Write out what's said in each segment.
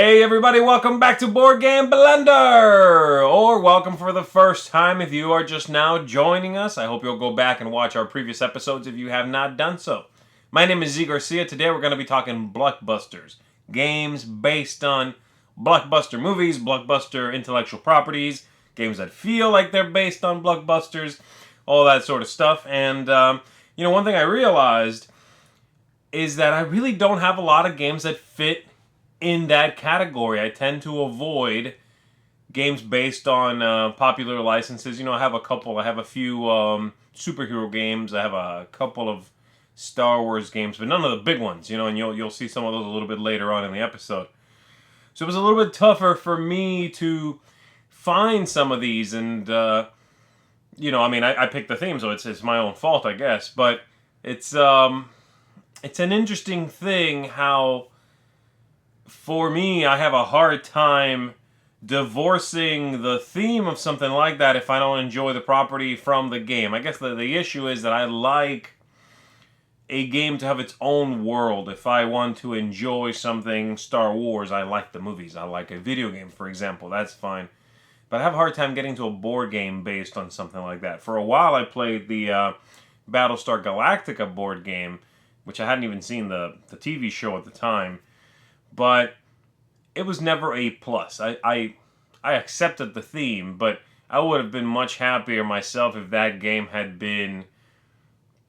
Hey everybody, welcome back to Board Game Blender! Or welcome for the first time if you are just now joining us. I hope you'll go back and watch our previous episodes if you have not done so. My name is Zee Garcia. Today we're going to be talking Blockbusters. Games based on Blockbuster movies, Blockbuster intellectual properties, games that feel like they're based on Blockbusters, all that sort of stuff. And, one thing I realized is that I really don't have a lot of games that fit in that category. I tend to avoid games based on popular licenses. I have a couple. I have a few superhero games. I have a couple of Star Wars games, but none of the big ones. And you'll see some of those a little bit later on in the episode. So it was a little bit tougher for me to find some of these, and I picked the theme, so it's my own fault, I guess. But it's an interesting thing how, for me, I have a hard time divorcing the theme of something like that if I don't enjoy the property from the game. I guess the issue is that I like a game to have its own world. If I want to enjoy something Star Wars, I like the movies. I like a video game, for example. That's fine. But I have a hard time getting to a board game based on something like that. For a while, I played the Battlestar Galactica board game, which I hadn't even seen the TV show at the time. But it was never a plus. I accepted the theme, but I would have been much happier myself if that game had been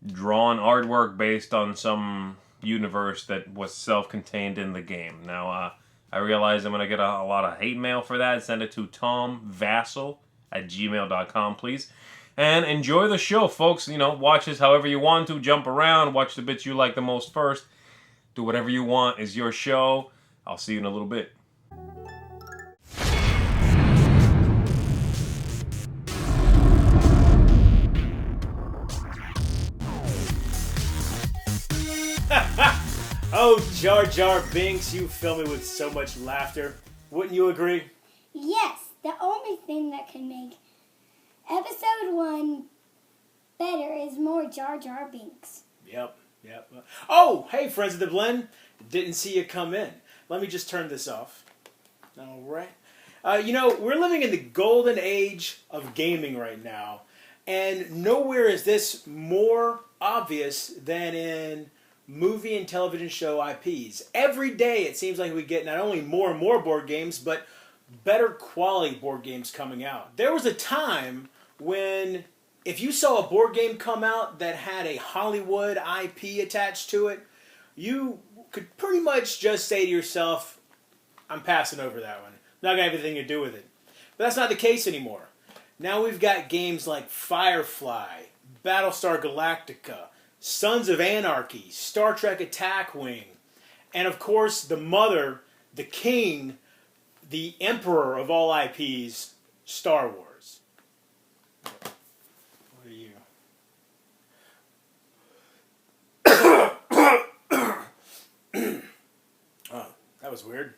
drawn artwork based on some universe that was self-contained in the game. Now, I realize I'm going to get a lot of hate mail for that. Send it to tomvassal@gmail.com, please. And enjoy the show, folks. Watch this however you want to. Jump around. Watch the bits you like the most first. Do whatever you want. It's your show. I'll see you in a little bit. Oh, Jar Jar Binks, you fill me with so much laughter. Wouldn't you agree? Yes, the only thing that can make episode 1 better is more Jar Jar Binks. Yep. Oh, hey, friends of the blend. Didn't see you come in. Let me just turn this off. All right. We're living in the golden age of gaming right now, and nowhere is this more obvious than in movie and television show IPs. Every day it seems like we get not only more and more board games, but better quality board games coming out. There was a time when if you saw a board game come out that had a Hollywood IP attached to it, you could pretty much just say to yourself, I'm passing over that one. Not going to have anything to do with it. But that's not the case anymore. Now we've got games like Firefly, Battlestar Galactica, Sons of Anarchy, Star Trek Attack Wing, and of course the mother, the king, the emperor of all IPs, Star Wars. What are you? Oh, that was weird.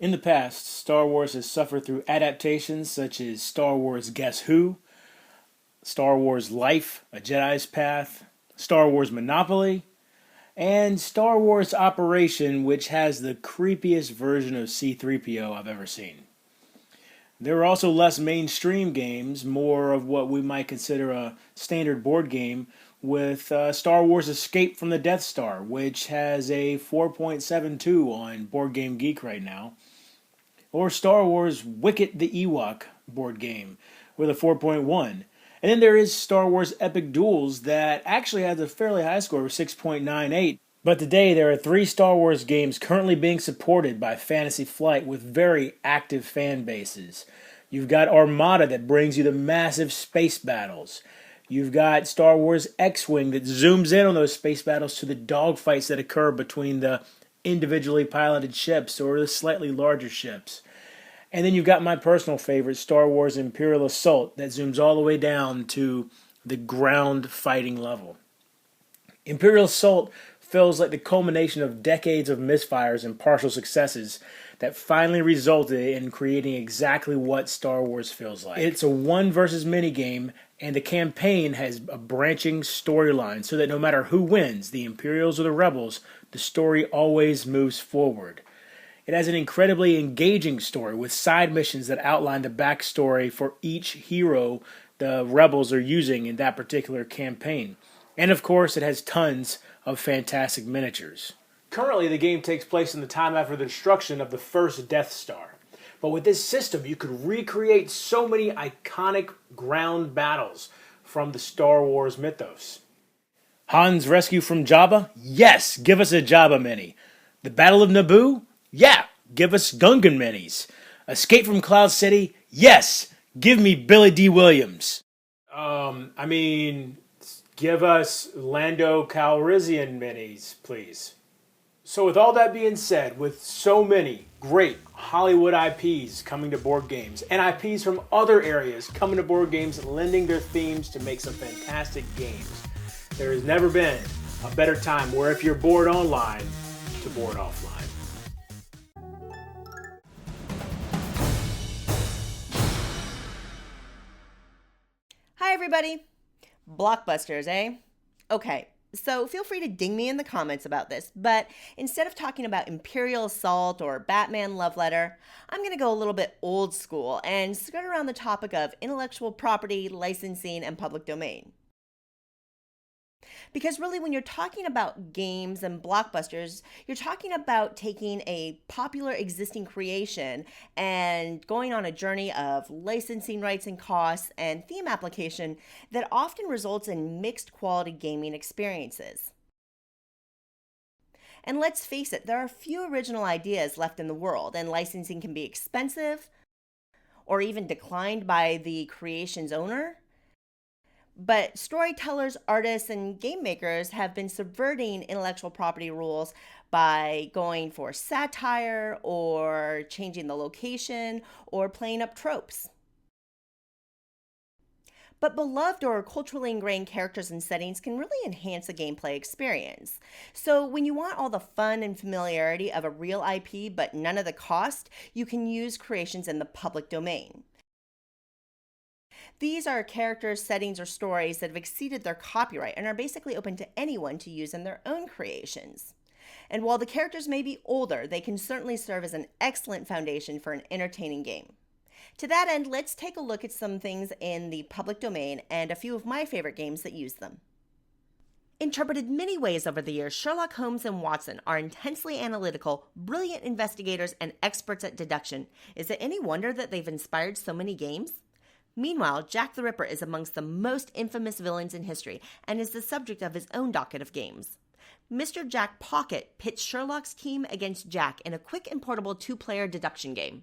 In the past, Star Wars has suffered through adaptations such as Star Wars Guess Who, Star Wars Life, A Jedi's Path, Star Wars Monopoly, and Star Wars Operation, which has the creepiest version of C-3PO I've ever seen. There are also less mainstream games, more of what we might consider a standard board game, with Star Wars Escape from the Death Star, which has a 4.72 on Board Game Geek right now, or Star Wars Wicket the Ewok board game with a 4.1. And then there is Star Wars Epic Duels that actually has a fairly high score of 6.98. But today there are 3 Star Wars games currently being supported by Fantasy Flight with very active fan bases. You've got Armada that brings you the massive space battles. You've got Star Wars X-Wing that zooms in on those space battles to the dogfights that occur between the individually piloted ships or the slightly larger ships. And then you've got my personal favorite, Star Wars Imperial Assault, that zooms all the way down to the ground fighting level. Imperial Assault feels like the culmination of decades of misfires and partial successes that finally resulted in creating exactly what Star Wars feels like. It's a one versus many game, and the campaign has a branching storyline so that no matter who wins, the Imperials or the Rebels, the story always moves forward. It has an incredibly engaging story with side missions that outline the backstory for each hero the rebels are using in that particular campaign. And of course, it has tons of fantastic miniatures. Currently, the game takes place in the time after the destruction of the first Death Star. But with this system, you could recreate so many iconic ground battles from the Star Wars mythos. Han's rescue from Jabba? Yes, give us a Jabba mini. The Battle of Naboo? Yeah, give us Gungan minis. Escape from Cloud City? Yes, give me Billy D. Williams. Give us Lando Calrissian minis, please. So with all that being said, with so many great Hollywood IPs coming to board games, and IPs from other areas coming to board games, lending their themes to make some fantastic games, there has never been a better time where if you're bored online, to board offline. Hi everybody! Blockbusters, eh? Okay, so feel free to ding me in the comments about this, but instead of talking about Imperial Assault or Batman Love Letter, I'm going to go a little bit old school and skirt around the topic of intellectual property, licensing, and public domain. Because really, when you're talking about games and blockbusters, you're talking about taking a popular existing creation and going on a journey of licensing rights and costs and theme application that often results in mixed quality gaming experiences. And let's face it, there are few original ideas left in the world, and licensing can be expensive or even declined by the creation's owner. But storytellers, artists, and game makers have been subverting intellectual property rules by going for satire or changing the location or playing up tropes. But beloved or culturally ingrained characters and settings can really enhance the gameplay experience. So when you want all the fun and familiarity of a real IP but none of the cost, you can use creations in the public domain. These are characters, settings, or stories that have exceeded their copyright and are basically open to anyone to use in their own creations. And while the characters may be older, they can certainly serve as an excellent foundation for an entertaining game. To that end, let's take a look at some things in the public domain and a few of my favorite games that use them. Interpreted many ways over the years, Sherlock Holmes and Watson are intensely analytical, brilliant investigators, and experts at deduction. Is it any wonder that they've inspired so many games? Meanwhile, Jack the Ripper is amongst the most infamous villains in history and is the subject of his own docket of games. Mr. Jack Pocket pits Sherlock's team against Jack in a quick and portable two-player deduction game.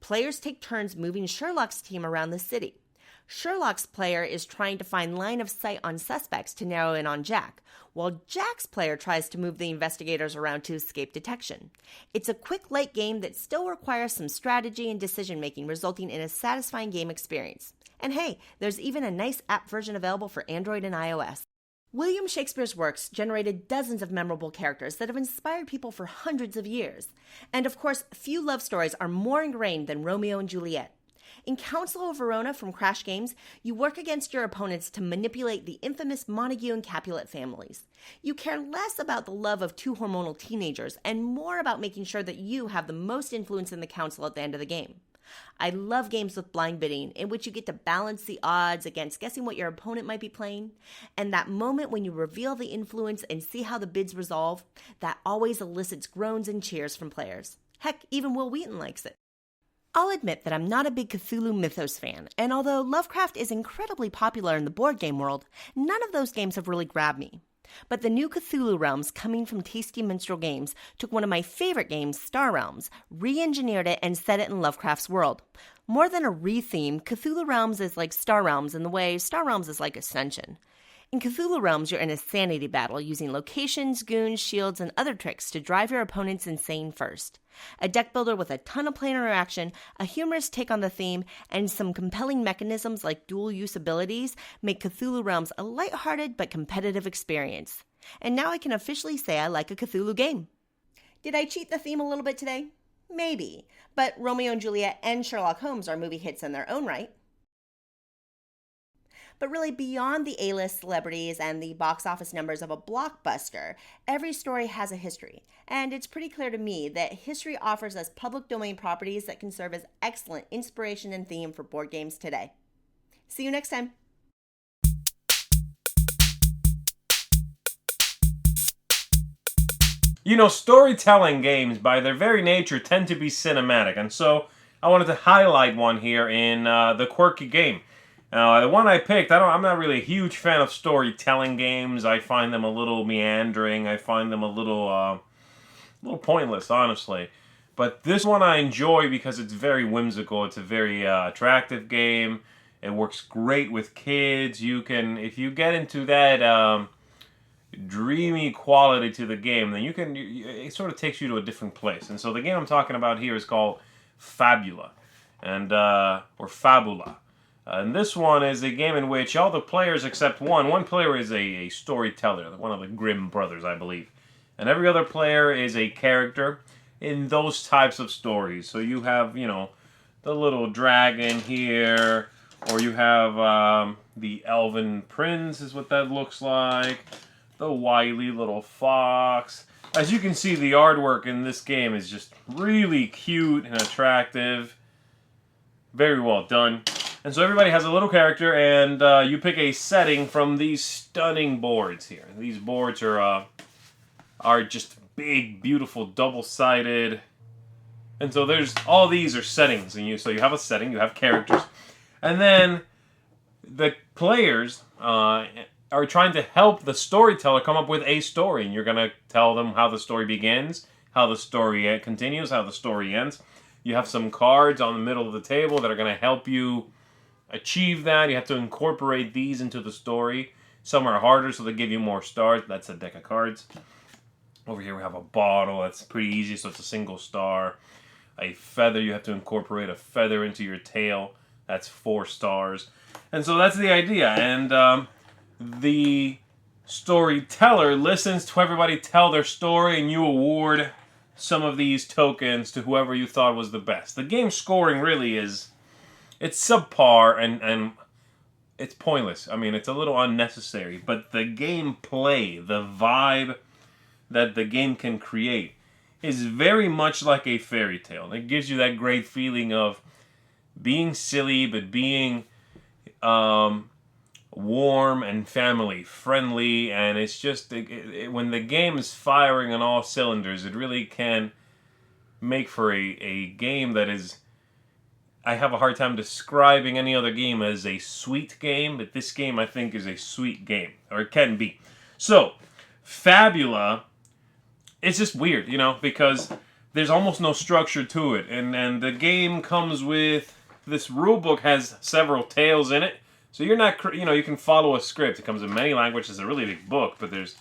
Players take turns moving Sherlock's team around the city. Sherlock's player is trying to find line of sight on suspects to narrow in on Jack, while Jack's player tries to move the investigators around to escape detection. It's a quick, light game that still requires some strategy and decision-making, resulting in a satisfying game experience. And hey, there's even a nice app version available for Android and iOS. William Shakespeare's works generated dozens of memorable characters that have inspired people for hundreds of years. And of course, few love stories are more ingrained than Romeo and Juliet. In Council of Verona from Crash Games, you work against your opponents to manipulate the infamous Montague and Capulet families. You care less about the love of two hormonal teenagers and more about making sure that you have the most influence in the council at the end of the game. I love games with blind bidding, in which you get to balance the odds against guessing what your opponent might be playing. And that moment when you reveal the influence and see how the bids resolve, that always elicits groans and cheers from players. Heck, even Will Wheaton likes it. I'll admit that I'm not a big Cthulhu Mythos fan, and although Lovecraft is incredibly popular in the board game world, none of those games have really grabbed me. But the new Cthulhu Realms coming from Tasty Minstrel Games took one of my favorite games, Star Realms, re-engineered it and set it in Lovecraft's world. More than a re-theme, Cthulhu Realms is like Star Realms in the way Star Realms is like Ascension. In Cthulhu Realms, you're in a sanity battle using locations, goons, shields, and other tricks to drive your opponents insane first. A deck builder with a ton of player interaction, a humorous take on the theme, and some compelling mechanisms like dual-use abilities make Cthulhu Realms a lighthearted but competitive experience. And now I can officially say I like a Cthulhu game. Did I cheat the theme a little bit today? Maybe, but Romeo and Juliet and Sherlock Holmes are movie hits in their own right. But really, beyond the A-list celebrities and the box office numbers of a blockbuster, every story has a history. And it's pretty clear to me that history offers us public domain properties that can serve as excellent inspiration and theme for board games today. See you next time. You know, storytelling games, by their very nature, tend to be cinematic, and so I wanted to highlight one here in the Quirky Game. Now, the one I picked, I'm not really a huge fan of storytelling games. I find them a little meandering. I find them a little pointless, honestly. But this one I enjoy because it's very whimsical. It's a very attractive game. It works great with kids. You can, if you get into that dreamy quality to the game, then it sort of takes you to a different place. And so the game I'm talking about here is called Fabula, or Fabula. And this one is a game in which all the players except one player is a storyteller, one of the Grimm brothers, I believe. And every other player is a character in those types of stories. So you have, the little dragon here, or you have the elven prince is what that looks like. The wily little fox. As you can see, the artwork in this game is just really cute and attractive. Very well done. And so everybody has a little character, and you pick a setting from these stunning boards here. These boards are just big, beautiful, double-sided. And so all these are settings, and so you have a setting, you have characters, and then the players are trying to help the storyteller come up with a story, and you're going to tell them how the story begins, how the story continues, how the story ends. You have some cards on the middle of the table that are going to help you achieve that. You have to incorporate these into the story. Some are harder, so they give you more stars. That's a deck of cards. Over here we have a bottle. That's pretty easy, so it's a single star. A feather, you have to incorporate a feather into your tail. That's 4 stars. And so that's the idea. And the storyteller listens to everybody tell their story, and you award some of these tokens to whoever you thought was the best. The game scoring really it's subpar and it's pointless. I mean, it's a little unnecessary, but the gameplay, the vibe that the game can create is very much like a fairy tale. It gives you that great feeling of being silly, but being warm and family friendly, and it's just when the game is firing on all cylinders, it really can make for a game that is, I have a hard time describing any other game as a sweet game, but this game I think is a sweet game, or it can be. So Fabula, it's just weird, because there's almost no structure to it, and the game comes with, this rule book has several tales in it. So you're not, you can follow a script. It comes in many languages. It's a really big book, but there's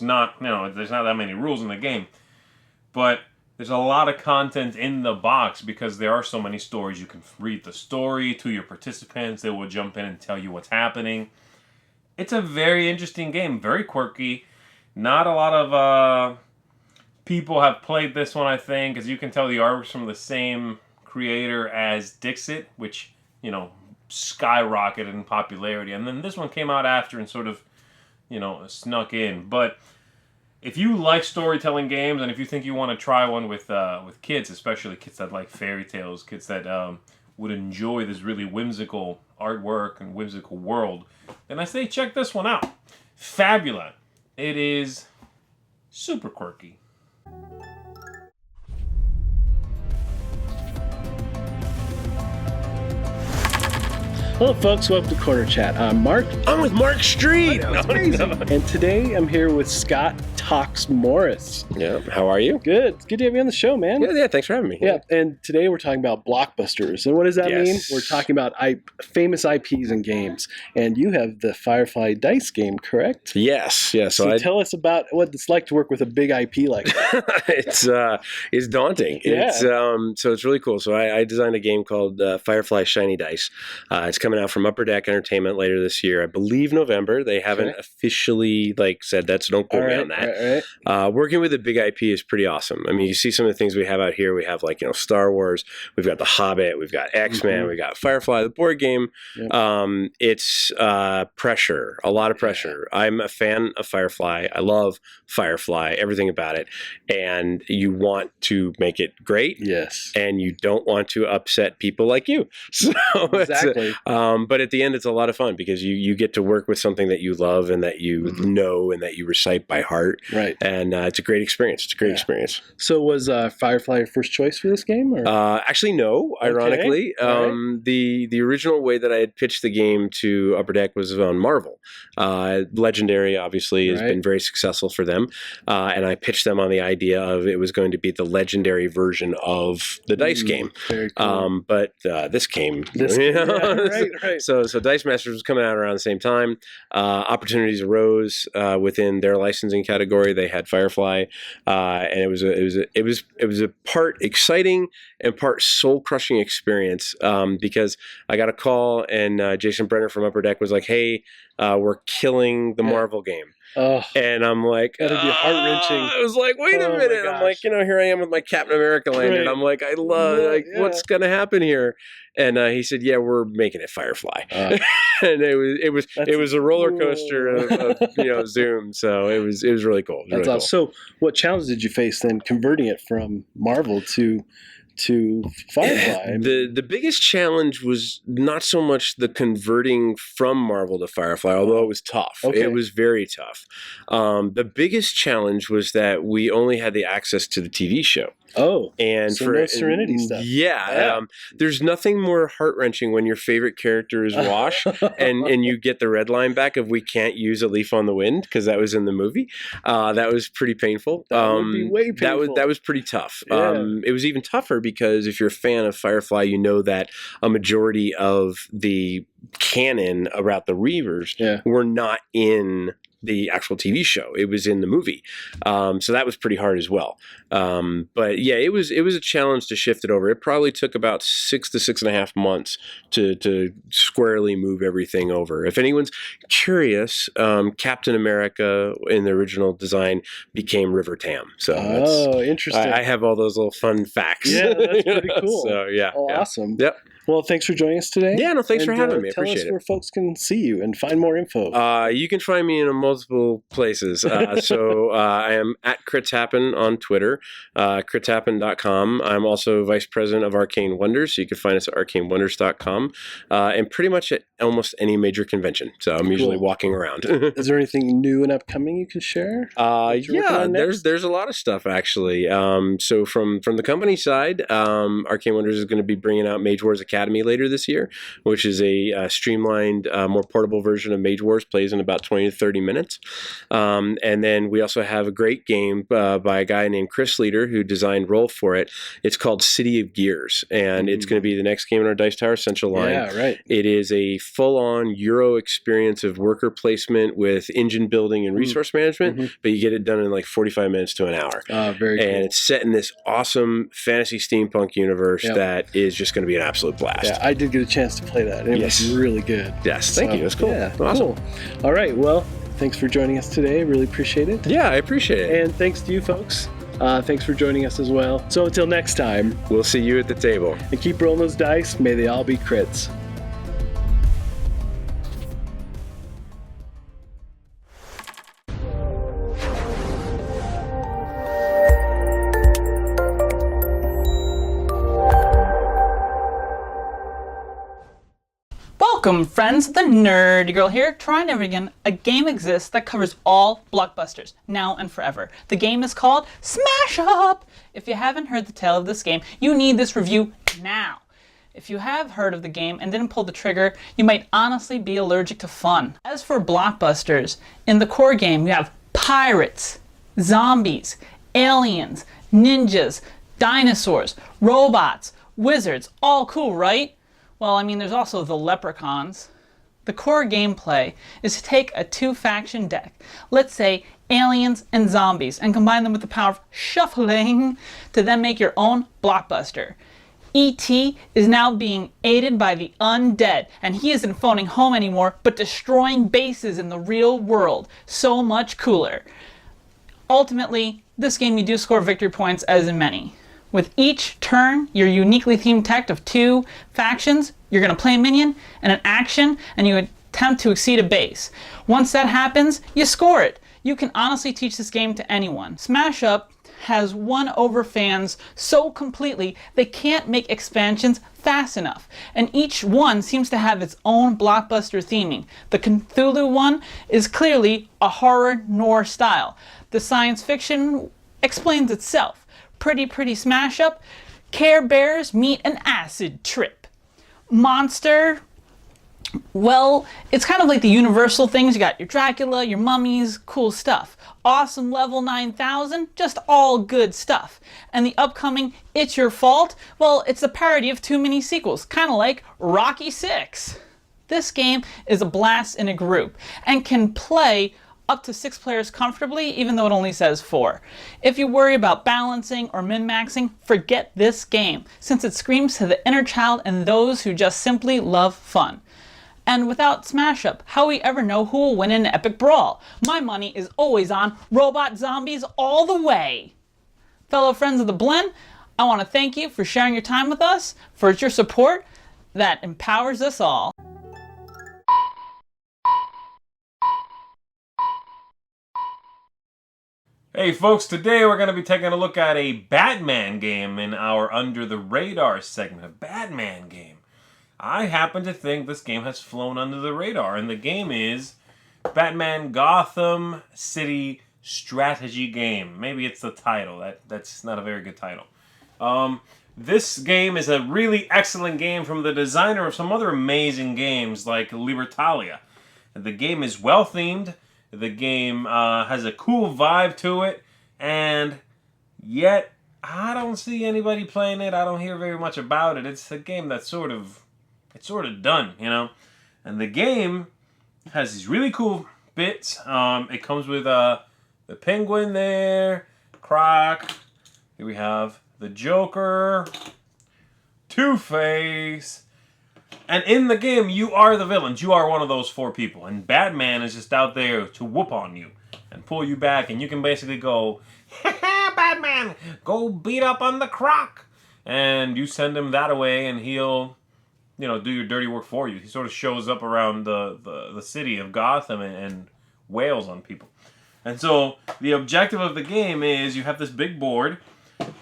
not that many rules in the game. But there's a lot of content in the box because there are so many stories. You can read the story to your participants. They will jump in and tell you what's happening. It's a very interesting game, very quirky. Not a lot of people have played this one, I think. As you can tell, the artwork's from the same creator as Dixit, which, skyrocketed in popularity, and then this one came out after and sort of snuck in. But if you like storytelling games, and if you think you want to try one with kids, especially kids that like fairy tales, kids that would enjoy this really whimsical artwork and whimsical world, then I say check this one out. Fabula. It is super quirky. Hello, folks. Welcome to Corner Chat. I'm Mark. I'm with Mark Street. That's crazy. And today I'm here with Scott Talks Morris. Yeah. How are you? Good. It's good to have you on the show, man. Yeah. Thanks for having me. Yeah. And today we're talking about blockbusters. And what does that mean? We're talking about famous IPs and games. And you have the Firefly Dice game, correct? Yes. Yeah. So tell us about what it's like to work with a big IP like that. It's daunting. Yeah. So it's really cool. So I designed a game called Firefly Shiny Dice. It's coming out from Upper Deck Entertainment later this year. I believe November. They haven't officially said that, so don't quote me on that. Right. Working with a big IP is pretty awesome. I mean, you see some of the things we have out here. We have Star Wars. We've got The Hobbit. We've got X-Men. We've got Firefly, the board game. Yep. It's pressure, a lot of pressure. I'm a fan of Firefly. I love Firefly, everything about it. And you want to make it great. Yes. And you don't want to upset people like you. So exactly. But at the end, it's a lot of fun because you get to work with something that you love and that you know and that you recite by heart. Right. And it's a great experience. It's a great experience. So was Firefly your first choice for this game? Or? Actually, no, ironically. Right. The original way that I had pitched the game to Upper Deck was on Marvel. Legendary, obviously, has been very successful for them. And I pitched them on the idea of it was going to be the Legendary version of the Dice game. Very cool. But this came. Right. So Dice Masters was coming out around the same time. Opportunities arose within their licensing category. They had Firefly, and it was a part exciting and part soul crushing experience because I got a call and Jason Brenner from Upper Deck was like, "Hey, we're killing the Marvel game." Oh, and I'm like, that'd be heart-wrenching. I was like, wait a minute. I'm like, here I am with my Captain America land, and I'm like, I love, what's going to happen here? And he said, yeah, we're making it Firefly. And it was a roller coaster of Zoom. So it was really cool. That's awesome. So what challenge did you face then converting it from Marvel to Firefly? The biggest challenge was not so much the converting from Marvel to Firefly, although it was tough. Okay. It was very tough. The biggest challenge was that we only had the access to the TV show. Oh, and so no Serenity stuff. Yeah. There's nothing more heart-wrenching when your favorite character is Wash and you get the red line back of we can't use a leaf on the wind because that was in the movie. That was pretty painful. That would be way painful. That was pretty tough. Yeah. It was even tougher because if you're a fan of Firefly, you know that a majority of the canon about the Reavers were not in the actual TV show. It was in the movie. So that was pretty hard as well. But yeah, it was a challenge to shift it over. It probably took about 6 to 6.5 months to squarely move everything over. If anyone's curious, Captain America in the original design became River Tam. So interesting. I have all those little fun facts. Yeah, that's pretty cool. So yeah. Awesome. Yep. Well, thanks for joining us today. Yeah, no, thanks for having me. I appreciate it. Tell us where folks can see you and find more info. You can find me in multiple places. So I am at Critappen on Twitter, critappen.com. I'm also vice president of Arcane Wonders, so you can find us at arcanewonders.com, and pretty much at almost any major convention. So I'm usually walking around. Is there anything new and upcoming you can share? Yeah, there's a lot of stuff actually. So from the company side, Arcane Wonders is going to be bringing out Mage Wars Academy later this year, which is a streamlined, more portable version of Mage Wars, plays in about 20 to 30 minutes. And then we also have a great game by a guy named Chris Leader who designed Roll for it. It's called City of Gears, and it's going to be the next game in our Dice Tower Essential line. Yeah, right. It is a full-on Euro experience of worker placement with engine building and resource management, but you get it done in like 45 minutes to an hour. Very cool. And it's set in this awesome fantasy steampunk universe that is just going to be an absolute blast. Yeah, I did get a chance to play that, and it was really good. Yes, thank you. That's cool. Yeah, awesome. Cool. All right, well, thanks for joining us today. Really appreciate it. Yeah, I appreciate it. And thanks to you folks. Thanks for joining us as well. So until next time, we'll see you at the table. And keep rolling those dice. May they all be crits. Welcome, friends. The Nerdy Girl here, trying everything again. A game exists that covers all blockbusters, now and forever. The game is called Smash Up! If you haven't heard the tale of this game, you need this review now. If you have heard of the game and didn't pull the trigger, you might honestly be allergic to fun. As for blockbusters, in the core game you have pirates, zombies, aliens, ninjas, dinosaurs, robots, wizards, all cool, right? Well, I mean, there's also the leprechauns. The core gameplay is to take a two-faction deck, let's say aliens and zombies, and combine them with the power of shuffling to then make your own blockbuster. E.T. is now being aided by the undead, and he isn't phoning home anymore, but destroying bases in the real world. So much cooler. Ultimately, this game you do score victory points as in many. With each turn, your uniquely themed tech of 2 factions, you're going to play a minion and an action, and you attempt to exceed a base. Once that happens, you score it. You can honestly teach this game to anyone. Smash Up has won over fans so completely they can't make expansions fast enough, and each one seems to have its own blockbuster theming. The Cthulhu one is clearly a horror noir style. The science fiction explains itself. Pretty Smash Up, Care Bears meet an acid trip. Monster, well, it's kind of like the Universal things. You got your Dracula, your mummies, cool stuff. Awesome Level 9000, just all good stuff. And the upcoming It's Your Fault, well, it's a parody of 2 mini sequels, kind of like Rocky 6. This game is a blast in a group and can play up to 6 players comfortably, even though it only says 4. If you worry about balancing or min-maxing, forget this game, since it screams to the inner child and those who just simply love fun. And without Smash Up, how we ever know who will win in an epic brawl? My money is always on robot zombies all the way. Fellow friends of the Blend, I want to thank you for sharing your time with us, for your support that empowers us all. Hey folks, today we're going to be taking a look at a Batman game in our Under the Radar segment. A Batman game. I happen to think this game has flown under the radar, and the game is Batman Gotham City Strategy Game. Maybe it's the title. That's not a very good title. This game is a really excellent game from the designer of some other amazing games like Libertalia. The game is well themed. The game has a cool vibe to it, and yet I don't see anybody playing it. I don't hear very much about it. It's a game that's sort of done, you know. And the game has these really cool bits. It comes with the Penguin there, Croc. Here we have the Joker, Two-Face. And in the game, you are the villains. You are one of those 4 people. And Batman is just out there to whoop on you and pull you back. And you can basically go, ha Batman, go beat up on the Croc. And you send him that away and he'll, you know, do your dirty work for you. He sort of shows up around the city of Gotham and wails on people. And so the objective of the game is you have this big board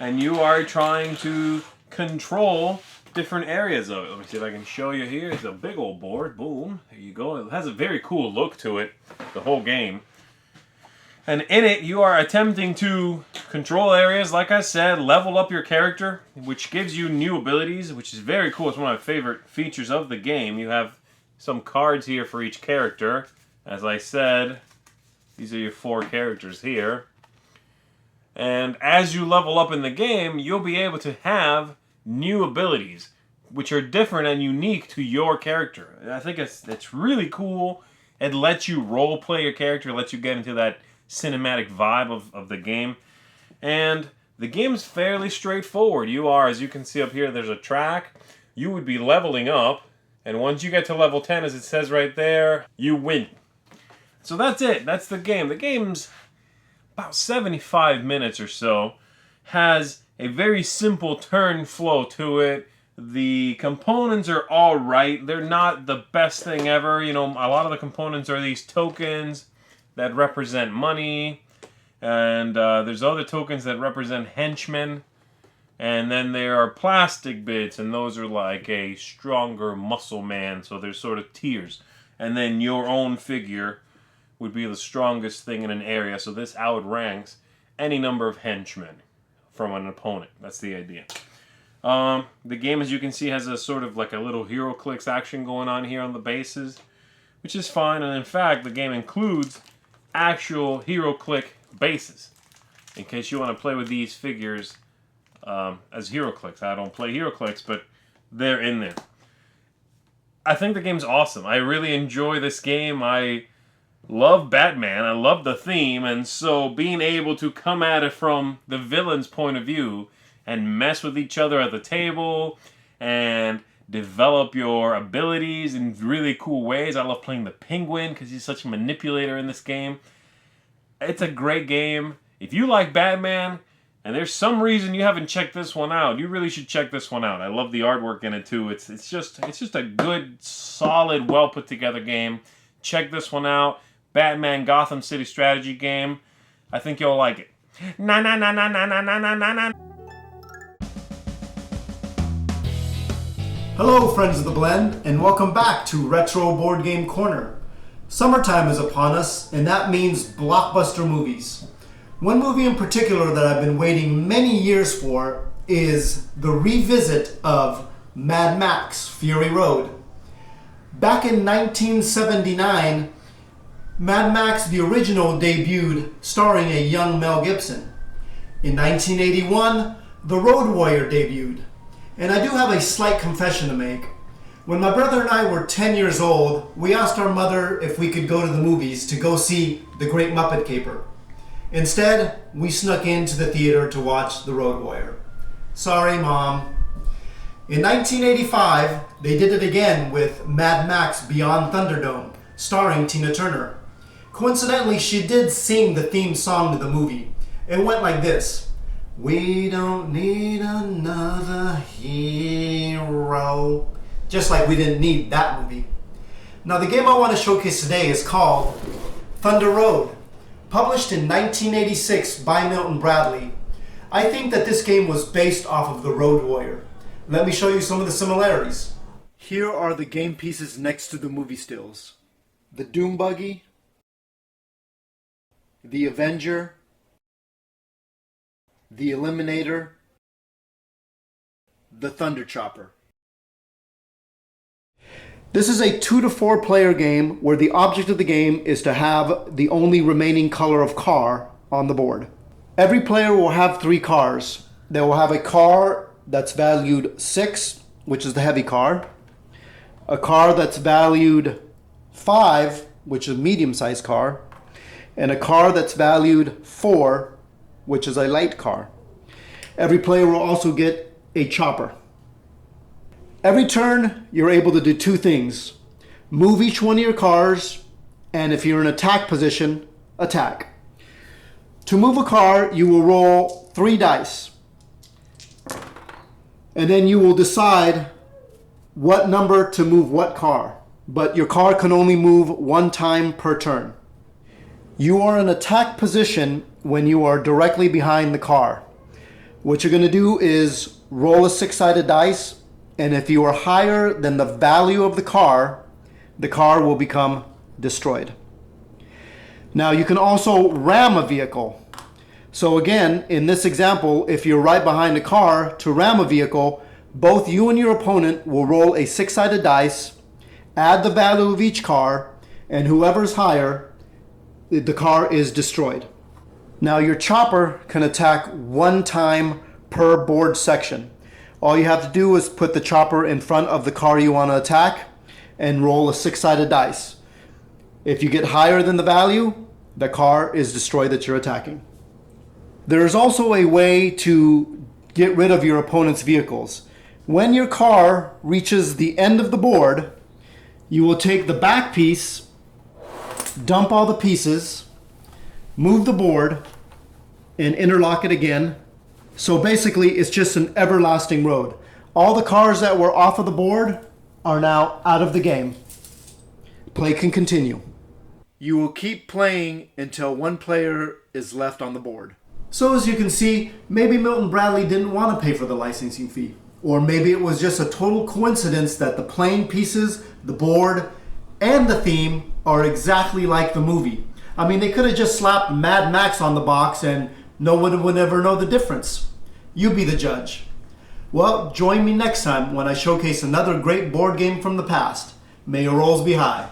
and you are trying to control different areas of it. Let me see if I can show you here. It's a big old board. Boom. There you go. It has a very cool look to it, the whole game. And in it, you are attempting to control areas, like I said, level up your character, which gives you new abilities, which is very cool. It's one of my favorite features of the game. You have some cards here for each character. As I said, these are your 4 characters here. And as you level up in the game, you'll be able to have new abilities, which are different and unique to your character. And I think it's really cool. It lets you role play your character, lets you get into that cinematic vibe of the game. And the game is fairly straightforward. You are, as you can see up here, there's a track. You would be leveling up, and once you get to level 10, as it says right there, you win. So that's it. That's the game. The game's about 75 minutes or so. Has a very simple turn flow to it. The components are all right. They're not the best thing ever. You know, a lot of the components are these tokens that represent money. And there's other tokens that represent henchmen. And then there are plastic bits, and those are like a stronger muscle man. So there's sort of tiers. And then your own figure would be the strongest thing in an area. So this outranks any number of henchmen from an opponent. That's the idea. The game, as you can see, has a sort of like a little hero clicks action going on here on the bases, which is fine. And in fact, the game includes actual hero click bases in case you want to play with these figures as hero clicks. I don't play hero clicks, but they're in there. I think the game's awesome. I really enjoy this game. I love Batman. I love the theme, and so being able to come at it from the villain's point of view and mess with each other at the table and develop your abilities in really cool ways. I love playing the Penguin because he's such a manipulator in this game. It's a great game. If you like Batman and there's some reason you haven't checked this one out, you really should check this one out. I love the artwork in it too. It's just a good, solid, well put together game. Check this one out. Batman Gotham City strategy game. I think you'll like it. Na na na na na na na na na na. Hello, friends of the Blend, and welcome back to Retro Board Game Corner. Summertime is upon us, and that means blockbuster movies. One movie in particular that I've been waiting many years for is the revisit of Mad Max: Fury Road. Back in 1979, Mad Max the original debuted starring a young Mel Gibson. In 1981, The Road Warrior debuted. And I do have a slight confession to make. When my brother and I were 10 years old, we asked our mother if we could go to the movies to go see The Great Muppet Caper. Instead, we snuck into the theater to watch The Road Warrior. Sorry, Mom. In 1985, they did it again with Mad Max Beyond Thunderdome, starring Tina Turner. Coincidentally, she did sing the theme song to the movie. It went like this. We don't need another hero. Just like we didn't need that movie. Now the game I want to showcase today is called Thunder Road. Published in 1986 by Milton Bradley. I think that this game was based off of The Road Warrior. Let me show you some of the similarities. Here are the game pieces next to the movie stills. The Doom Buggy, the Avenger, the Eliminator, the Thunder Chopper. This is a 2 to 4 player game where the object of the game is to have the only remaining color of car on the board. Every player will have 3 cars. They will have a car that's valued 6, which is the heavy car, a car that's valued 5, which is a medium-sized car, and a car that's valued 4, which is a light car. Every player will also get a chopper. Every turn, you're able to do 2 things. Move each one of your cars, and if you're in attack position, attack. To move a car, you will roll 3 dice. And then you will decide what number to move what car. But your car can only move 1 time per turn. You are in attack position when you are directly behind the car. What you're going to do is roll a 6-sided dice, and if you are higher than the value of the car will become destroyed. Now you can also ram a vehicle. So again, in this example, if you're right behind a car, to ram a vehicle, both you and your opponent will roll a 6-sided dice, add the value of each car, and whoever's higher, the car is destroyed. Now your chopper can attack 1 time per board section. All you have to do is put the chopper in front of the car you want to attack and roll a 6-sided dice. If you get higher than the value, the car is destroyed that you're attacking. There is also a way to get rid of your opponent's vehicles. When your car reaches the end of the board, you will take the back piece, dump all the pieces, move the board, and interlock it again. So basically, it's just an everlasting road. All the cars that were off of the board are now out of the game. Play can continue. You will keep playing until 1 player is left on the board. So as you can see, maybe Milton Bradley didn't want to pay for the licensing fee. Or maybe it was just a total coincidence that the playing pieces, the board, and the theme are exactly like the movie. I mean, they could have just slapped Mad Max on the box and no one would ever know the difference. You be the judge. Well, join me next time when I showcase another great board game from the past. May your rolls be high.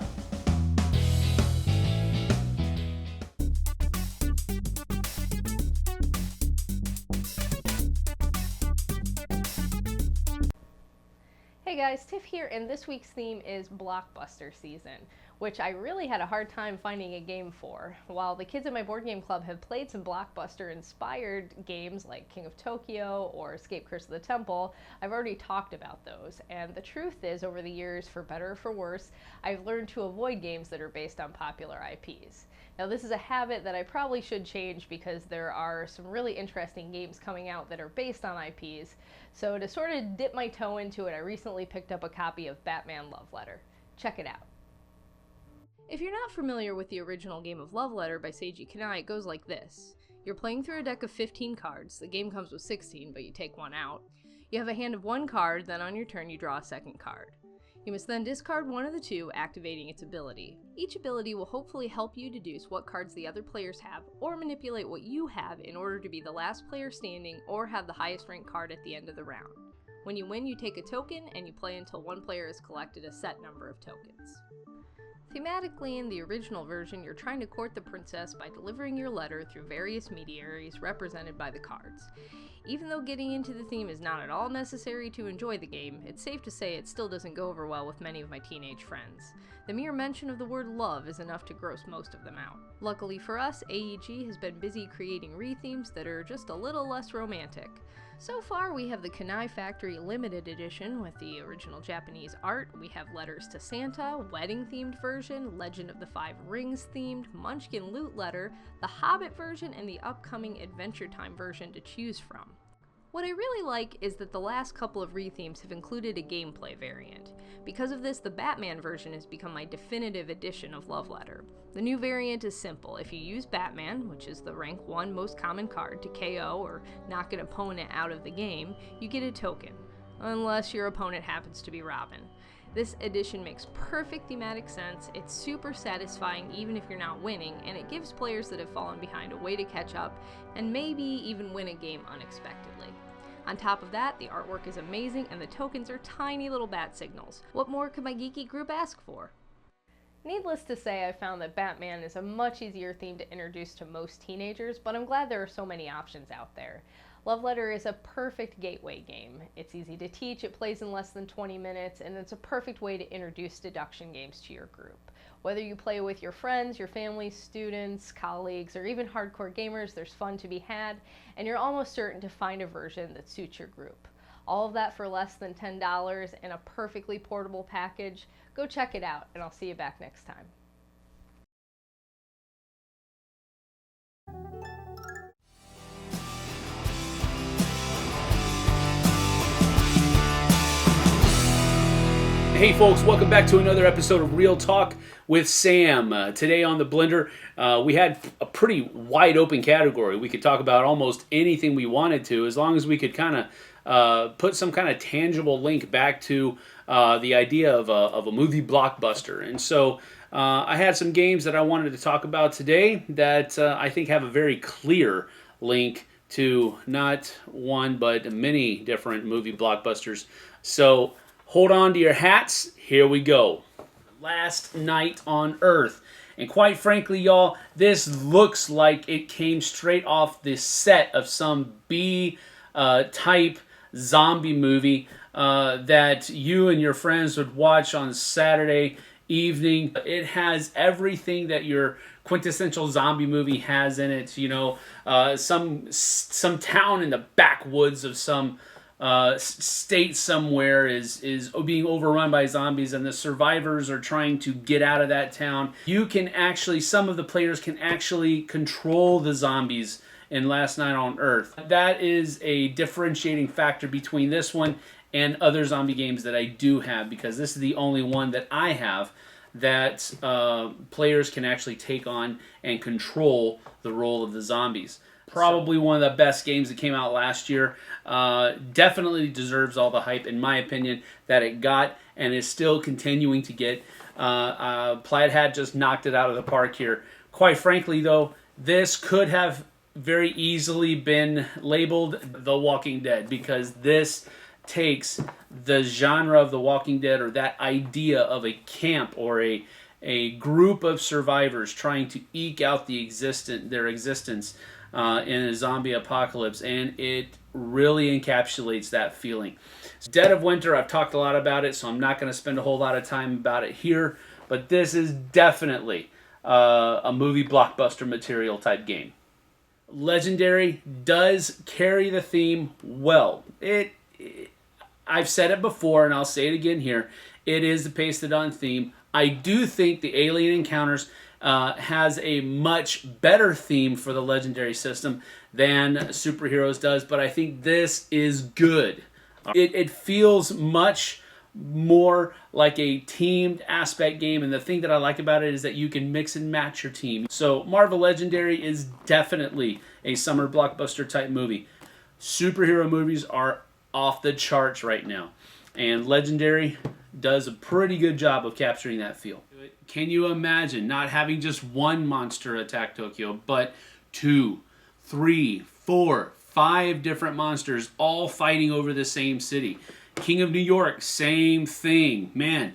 Hey guys, Tiff here, and this week's theme is Blockbuster season. which I really had a hard time finding a game for. While the kids at my board game club have played some Blockbuster-inspired games like King of Tokyo or Escape Curse of the Temple, I've already talked about those. And the truth is, over the years, for better or for worse, I've learned to avoid games that are based on popular IPs. Now, this is a habit that I probably should change because there are some really interesting games coming out that are based on IPs. So to sort of dip my toe into it, I recently picked up a copy of Batman Love Letter. Check it out. If you're not familiar with the original game of Love Letter by Seiji Kanai, it goes like this. You're playing through a deck of 15 cards. The game comes with 16, but you take one out. You have a hand of one card, then on your turn you draw a second card. You must then discard one of the two, activating its ability. Each ability will hopefully help you deduce what cards the other players have, or manipulate what you have in order to be the last player standing or have the highest ranked card at the end of the round. When you win, you take a token, and you play until one player has collected a set number of tokens. Thematically, in the original version, you're trying to court the princess by delivering your letter through various mediaries represented by the cards. Even though getting into the theme is not at all necessary to enjoy the game, it's safe to say it still doesn't go over well with many of my teenage friends. The mere mention of the word love is enough to gross most of them out. Luckily for us, AEG has been busy creating re-themes that are just a little less romantic. So far, we have the Kanai Factory Limited Edition with the original Japanese art. We have Letters to Santa, wedding-themed version, Legend of the Five Rings-themed, Munchkin Loot Letter, the Hobbit version, and the upcoming Adventure Time version to choose from. What I really like is that the last couple of re-themes have included a gameplay variant. Because of this, the Batman version has become my definitive edition of Love Letter. The new variant is simple. If you use Batman, which is the rank 1 most common card, to KO or knock an opponent out of the game, you get a token, unless your opponent happens to be Robin. This edition makes perfect thematic sense, it's super satisfying even if you're not winning, and it gives players that have fallen behind a way to catch up and maybe even win a game unexpectedly. On top of that, the artwork is amazing and the tokens are tiny little bat signals. What more could my geeky group ask for? Needless to say, I found that Batman is a much easier theme to introduce to most teenagers, but I'm glad there are so many options out there. Love Letter is a perfect gateway game. It's easy to teach, it plays in less than 20 minutes, and it's a perfect way to introduce deduction games to your group. Whether you play with your friends, your family, students, colleagues, or even hardcore gamers, there's fun to be had, and you're almost certain to find a version that suits your group. All of that for less than $10 and a perfectly portable package. Go check it out, and I'll see you back next time. Hey folks, welcome back to another episode of Real Talk with Sam. Today on the Blender, we had a pretty wide open category. We could talk about almost anything we wanted to, as long as we could kind of put some kind of tangible link back to the idea of a movie blockbuster. And so I had some games that I wanted to talk about today that I think have a very clear link to not one but many different movie blockbusters. So hold on to your hats. Here we go. Last Night on Earth. And quite frankly, y'all, this looks like it came straight off the set of some B-type zombie movie that you and your friends would watch on Saturday evening. It has everything that your quintessential zombie movie has in it. You know, some town in the backwoods of some state somewhere is being overrun by zombies, and the survivors are trying to get out of that town. You can actually, some of the players can actually control the zombies in Last Night on Earth. That is a differentiating factor between this one and other zombie games that I do have, because this is the only one that I have that players can actually take on and control the role of the zombies. Probably one of the best games that came out last year. Definitely deserves all the hype, in my opinion, that it got and is still continuing to get. Plaid Hat just knocked it out of the park here. Quite frankly, though, this could have very easily been labeled The Walking Dead, because this takes the genre of The Walking Dead, or that idea of a camp or a group of survivors trying to eke out their existence in a zombie apocalypse, and it really encapsulates that feeling. Dead of Winter, I've talked a lot about it, so I'm not going to spend a whole lot of time about it here, but this is definitely a movie blockbuster material type game. Legendary does carry the theme well. I've said it before, and I'll say it again here. It is the Pastodon theme. I do think the Alien Encounters has a much better theme for the Legendary system than Superheroes does, but I think this is good. It feels much more like a teamed aspect game, and the thing that I like about it is that you can mix and match your team. So Marvel Legendary is definitely a summer blockbuster type movie. Superhero movies are off the charts right now, and Legendary does a pretty good job of capturing that feel. Can you imagine not having just one monster attack Tokyo, but 2, 3, 4, 5 different monsters all fighting over the same city? King of New York, same thing. Man,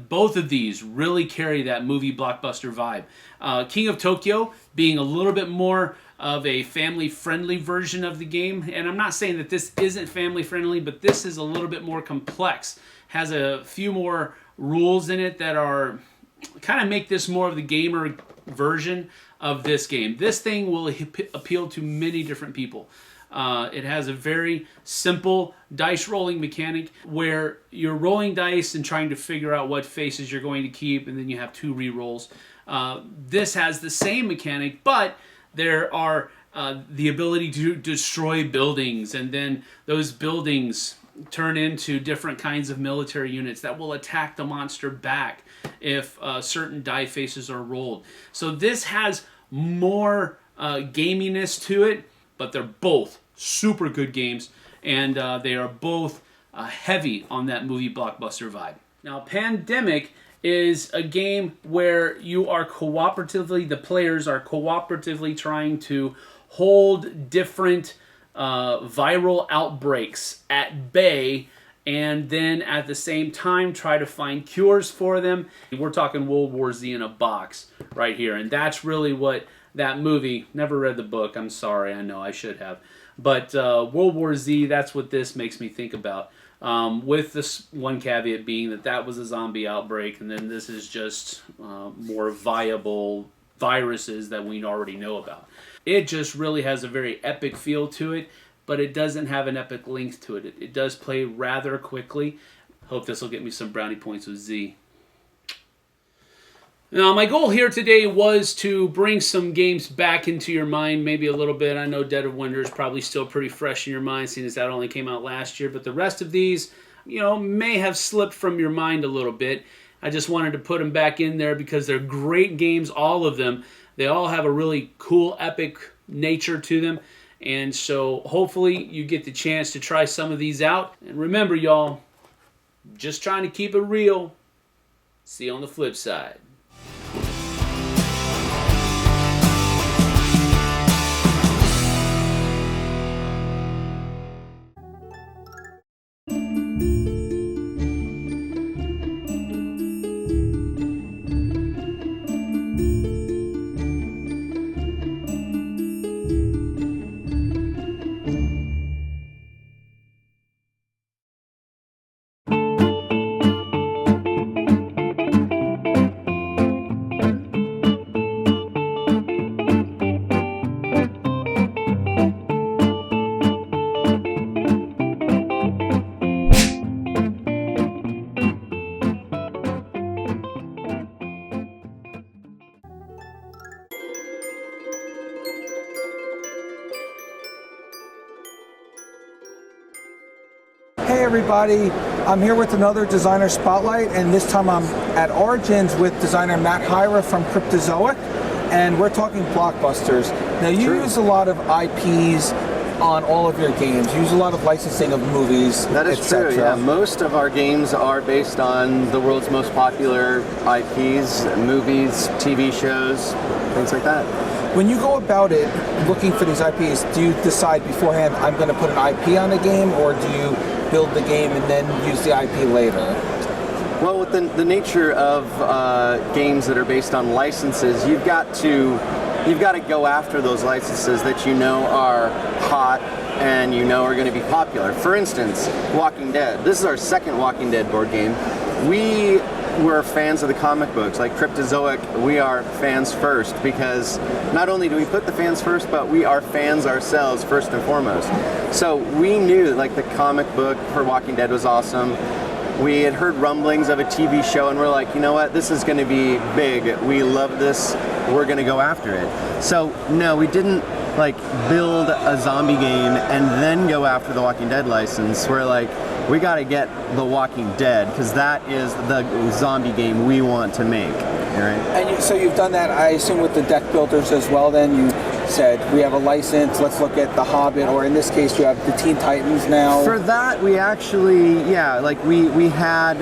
both of these really carry that movie blockbuster vibe. King of Tokyo being a little bit more of a family-friendly version of the game. And I'm not saying that this isn't family-friendly, but this is a little bit more complex. Has a few more rules in it that are kind of make this more of the gamer version of this game. This thing will appeal to many different people. It has a very simple dice rolling mechanic where you're rolling dice and trying to figure out what faces you're going to keep, and then you have 2 re-rolls. This has the same mechanic, but there are the ability to destroy buildings, and then those buildings turn into different kinds of military units that will attack the monster back if certain die faces are rolled. So this has more gaminess to it, but they're both super good games, and they are both heavy on that movie blockbuster vibe. Now, Pandemic is a game where you are the players are cooperatively trying to hold different viral outbreaks at bay, and then at the same time try to find cures for them. We're talking World War Z in a box right here, and that's really what that movie, never read the book, I'm sorry, I know I should have, but World War Z, that's what this makes me think about. With this one caveat being that was a zombie outbreak, and then this is just more viable viruses that we already know about. It just really has a very epic feel to it, but it doesn't have an epic length to it. It does play rather quickly. Hope this will get me some brownie points with Z. Now, my goal here today was to bring some games back into your mind, maybe a little bit. I know Dead of Winter is probably still pretty fresh in your mind, seeing as that only came out last year, but the rest of these, may have slipped from your mind a little bit. I just wanted to put them back in there because they're great games, all of them. They all have a really cool, epic nature to them, and so hopefully you get the chance to try some of these out. And remember, y'all, just trying to keep it real. See you on the flip side. Hey everybody, I'm here with another Designer Spotlight, and this time I'm at Origins with designer Matt Hyra from Cryptozoic, and we're talking blockbusters. Now you use a lot of IPs on all of your games. You use a lot of licensing of movies, that is true, yeah. Most of our games are based on the world's most popular IPs, movies, TV shows, things like that. When you go about it, looking for these IPs, do you decide beforehand, I'm going to put an IP on a game, or do you build the game and then use the IP later? Well, with the nature of games that are based on licenses, you've got to go after those licenses that you know are hot and you know are going to be popular. For instance, Walking Dead. This is our second Walking Dead board game. We we're fans of the comic books. Like Cryptozoic, we are fans first because not only do we put the fans first, but we are fans ourselves first and foremost. So we knew like the comic book for Walking Dead was awesome. We had heard rumblings of a TV show and we're like, you know what, this is going to be big. We love this. We're going to go after it. So no, we didn't like build a zombie game and then go after the Walking Dead license. We're like, we got to get the Walking Dead because that is the zombie game we want to make. Right? And so you've done that, I assume, with the deck builders as well. Then you said we have a license. Let's look at the Hobbit, or in this case, you have the Teen Titans now. For that, we actually, like we had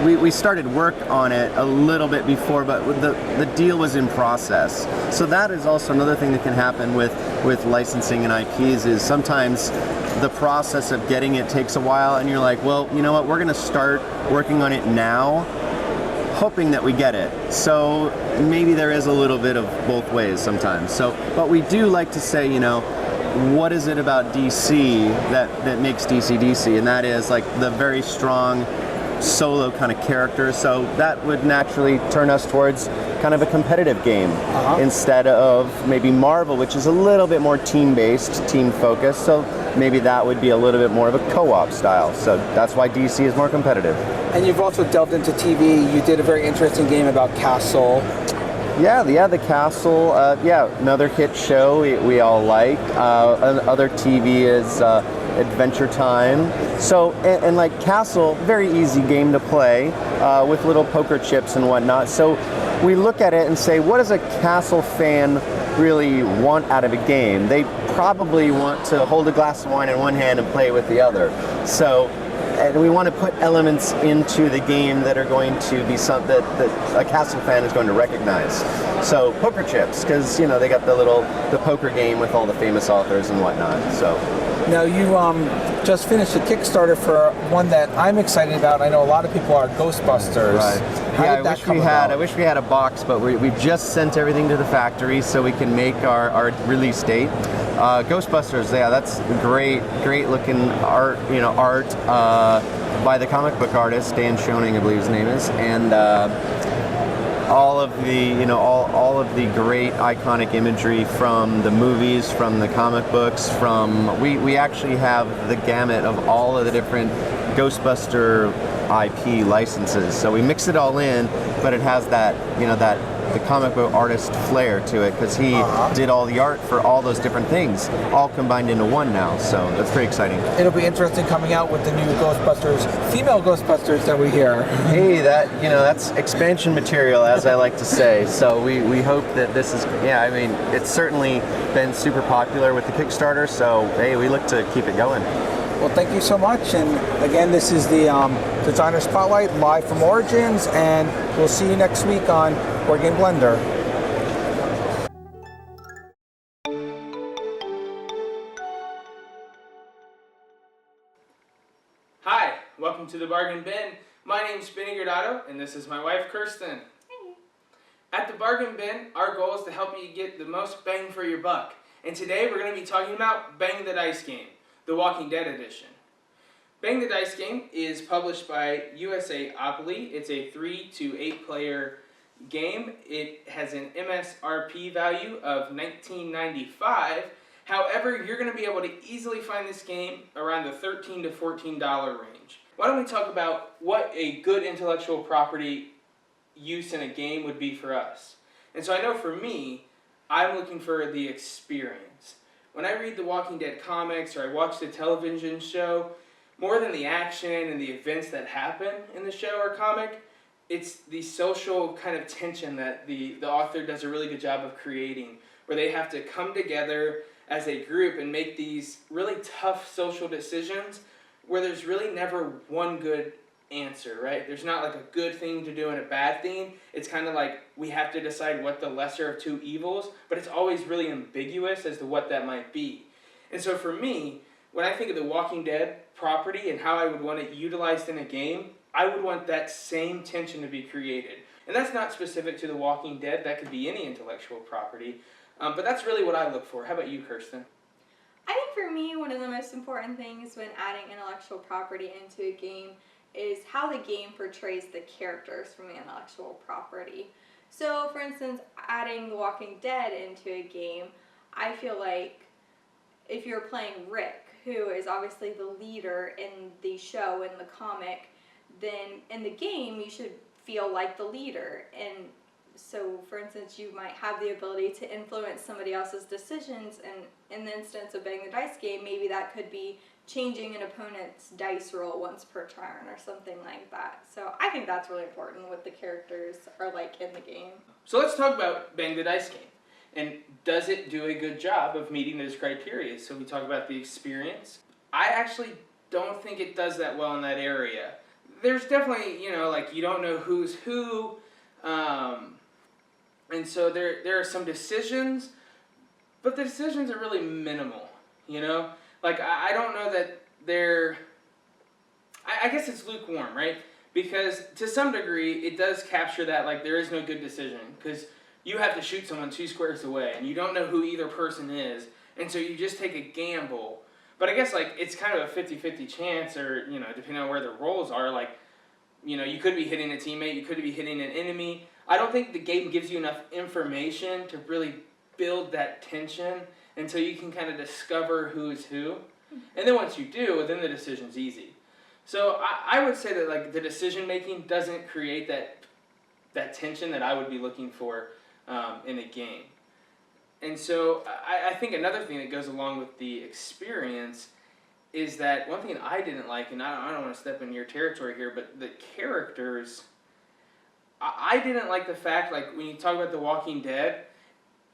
we started work on it a little bit before, but the deal was in process. So that is also another thing that can happen with licensing and IPs is sometimes the process of getting it takes a while, and you're like, well, you know what, we're going to start working on it now, hoping that we get it. So maybe there is a little bit of both ways sometimes. So, but we do like to say, what is it about DC that makes DC? And that is like the very strong solo kind of character. So that would naturally turn us towards kind of a competitive game instead of maybe Marvel, which is a little bit more team-based, team-focused. So maybe that would be a little bit more of a co-op style. So that's why DC is more competitive. And you've also delved into TV. You did a very interesting game about Castle. Yeah, the Castle. Another hit show we all like. Other TV is Adventure Time. So, and like Castle, very easy game to play with little poker chips and whatnot. So we look at it and say, what does a Castle fan really want out of a game? They probably want to hold a glass of wine in one hand and play with the other. So, and we want to put elements into the game that are going to be something that a Castle fan is going to recognize. So poker chips, because they got the poker game with all the famous authors and whatnot. So now you just finished a Kickstarter for one that I'm excited about. I know a lot of people are, Ghostbusters. Right. How did that come about? I wish we had a box, but we've just sent everything to the factory so we can make our release date. Ghostbusters, that's great looking art, by the comic book artist Dan Schoening, I believe his name is, and all of the great iconic imagery from the movies, from the comic books, we actually have the gamut of all of the different Ghostbuster IP licenses. So we mix it all in, but it has that the comic book artist flair to it because he did all the art for all those different things, all combined into one now. So that's pretty exciting. It'll be interesting coming out with the new Ghostbusters, female Ghostbusters that we hear. Hey, that's expansion material, as I like to say. So we hope that this is, it's certainly been super popular with the Kickstarter. So hey, we look to keep it going. Well, thank you so much. And again, this is the Designer Spotlight live from Origins, and we'll see you next week on Board Game Blender. Hi, welcome to the Bargain Bin. My name's Benny Gradado, and this is my wife, Kirsten. Hey. At the Bargain Bin, our goal is to help you get the most bang for your buck. And today we're going to be talking about Bang the Dice Game, the Walking Dead edition. Bang the Dice Game is published by USAopoly. It's a 3 to 8 player game. It has an MSRP value of $19.95. However, you're going to be able to easily find this game around the $13 to $14 range. Why don't we talk about what a good intellectual property use in a game would be for us? And so I know for me, I'm looking for the experience. When I read the Walking Dead comics or I watch the television show, more than the action and the events that happen in the show or comic, it's the social kind of tension that the author does a really good job of creating, where they have to come together as a group and make these really tough social decisions where there's really never one good answer, right? There's not like a good thing to do and a bad thing. It's kind of like we have to decide what the lesser of two evils, but it's always really ambiguous as to what that might be. And so for me, when I think of the Walking Dead property and how I would want it utilized in a game, I would want that same tension to be created. And that's not specific to the Walking Dead. That could be any intellectual property. But that's really what I look for. How about you, Kirsten? I think for me, one of the most important things when adding intellectual property into a game is how the game portrays the characters from the intellectual property. So, for instance, adding The Walking Dead into a game, I feel like if you're playing Rick, who is obviously the leader in the show, in the comic, then in the game you should feel like the leader. And so, for instance, you might have the ability to influence somebody else's decisions, and in the instance of Bang the Dice game, maybe that could be changing an opponent's dice roll once per turn or something like that. So I think that's really important, what the characters are like in the game. So let's talk about Bang the Dice game. And does it do a good job of meeting those criteria? So we talk about the experience. I actually don't think it does that well in that area. There's definitely, you don't know who's who. And so there are some decisions, but the decisions are really minimal, I don't know that they're... I guess it's lukewarm, right? Because to some degree, it does capture that, there is no good decision. Because you have to shoot someone 2 squares away, and you don't know who either person is. And so you just take a gamble. But I guess, it's kind of a 50-50 chance, or, depending on where the rolls are, you could be hitting a teammate, you could be hitting an enemy. I don't think the game gives you enough information to really build that tension until you can kind of discover who is who. And then once you do, then the decision's easy. So I would say that the decision making doesn't create that tension that I would be looking for in a game. And so I think another thing that goes along with the experience is that one thing I didn't like, and I don't want to step in your territory here, but the characters, I didn't like the fact, when you talk about The Walking Dead,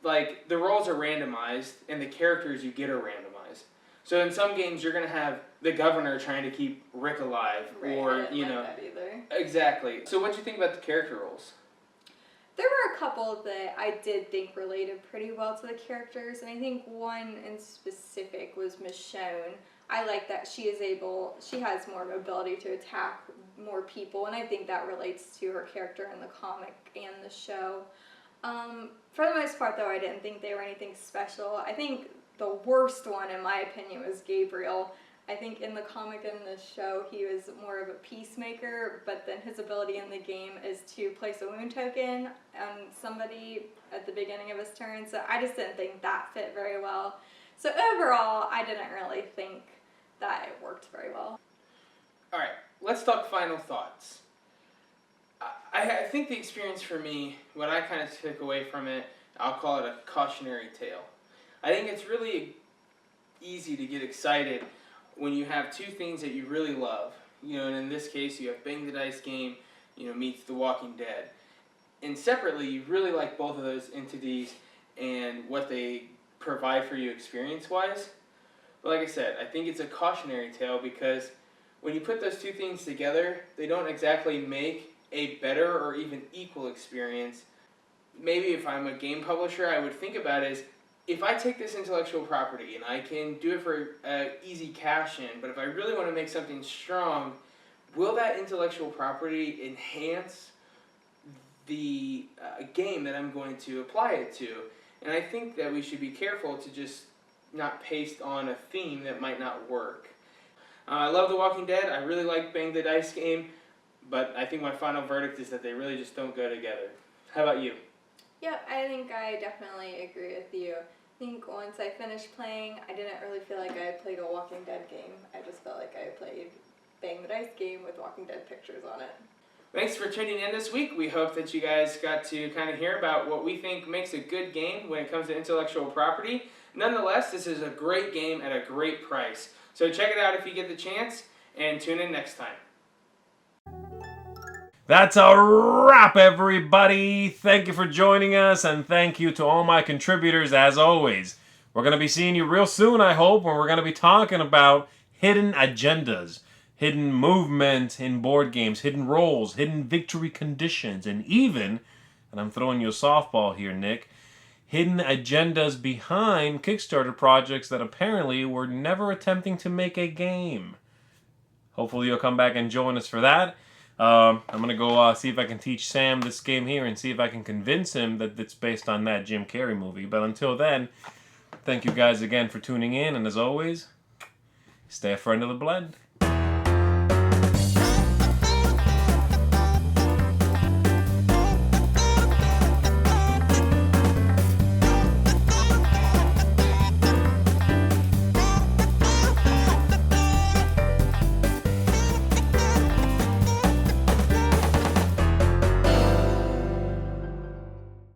the roles are randomized, and the characters you get are randomized. So in some games, you're going to have the governor trying to keep Rick alive, or, I didn't like that either. Exactly. So what do you think about the character roles? There were a couple that I did think related pretty well to the characters, and I think one in specific was Michonne. I like that she has more ability to attack more people, and I think that relates to her character in the comic and the show. For the most part, though, I didn't think they were anything special. I think the worst one, in my opinion, was Gabriel. I think in the comic and the show, he was more of a peacemaker, but then his ability in the game is to place a wound token on somebody at the beginning of his turn, so I just didn't think that fit very well. So overall, I didn't really think that it worked very well. All right, let's talk final thoughts. I think the experience for me, what I kind of took away from it, I'll call it a cautionary tale. I think it's really easy to get excited when you have two things that you really love. And in this case, you have Bang the Dice game, meets The Walking Dead. And separately, you really like both of those entities and what they provide for you experience-wise. But like I said, I think it's a cautionary tale because when you put those two things together, they don't exactly make a better or even equal experience. Maybe if I'm a game publisher, I would think about it as, if I take this intellectual property and I can do it for easy cash-in, but if I really want to make something strong, will that intellectual property enhance the game that I'm going to apply it to? And I think that we should be careful to just not paste on a theme that might not work. I love The Walking Dead. I really like Bang the Dice game, but I think my final verdict is that they really just don't go together. How about you? Yep, I think I definitely agree with you. I think once I finished playing, I didn't really feel like I played a Walking Dead game. I just felt like I played Bang the Dice game with Walking Dead pictures on it. Thanks for tuning in this week. We hope that you guys got to kind of hear about what we think makes a good game when it comes to intellectual property. Nonetheless, this is a great game at a great price. So check it out if you get the chance, and tune in next time. That's a wrap, everybody. Thank you for joining us, and thank you to all my contributors as always. We're going to be seeing you real soon, I hope, when we're going to be talking about hidden agendas, hidden movement in board games, hidden roles, hidden victory conditions, and even, and I'm throwing you a softball here, Nick, hidden agendas behind Kickstarter projects that apparently were never attempting to make a game. Hopefully you'll come back and join us for that. I'm going to go see if I can teach Sam this game here and see if I can convince him that it's based on that Jim Carrey movie. But until then, thank you guys again for tuning in, and as always, stay a friend of the blend.